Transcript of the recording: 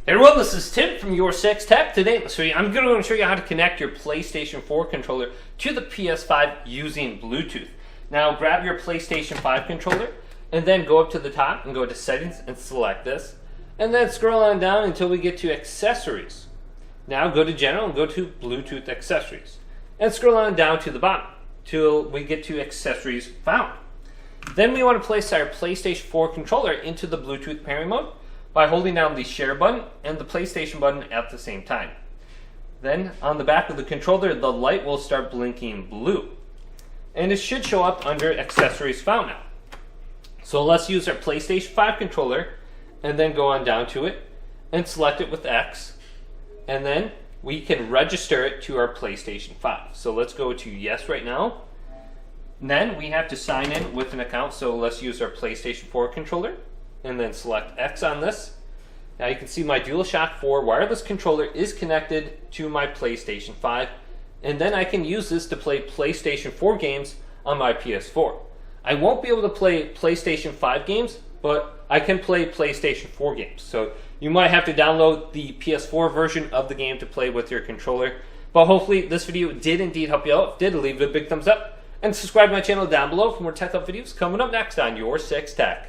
Hey everyone, this is Tim from YourSixTech. Today I'm going to show you how to connect your PlayStation 4 controller to the PS5 using Bluetooth. Now grab your PlayStation 5 controller and then go up to the top and go to Settings and select this. And then scroll on down until we get to Accessories. Now go to General and go to Bluetooth Accessories. And scroll on down to the bottom till we get to Accessories Found. Then we want to place our PlayStation 4 controller into the Bluetooth pairing mode by holding down the share button and the PlayStation button at the same time. Then on the back of the controller, the light will start blinking blue. And it should show up under Accessories Found now. So let's use our PlayStation 5 controller and then go on down to it and select it with X. And then we can register it to our PlayStation 5. So let's go to Yes right now. And then we have to sign in with an account, so let's use our PlayStation 4 controller and then select X on this. Now you can see my DualShock 4 wireless controller is connected to my PlayStation 5, and then I can use this to play PlayStation 4 games on my PS4. I won't be able to play PlayStation 5 games, but I can play PlayStation 4 games. So you might have to download the PS4 version of the game to play with your controller. But hopefully this video did indeed help you out. If it did, leave it a big thumbs up and subscribe to my channel down below for more tech up videos coming up next on YourSixTech.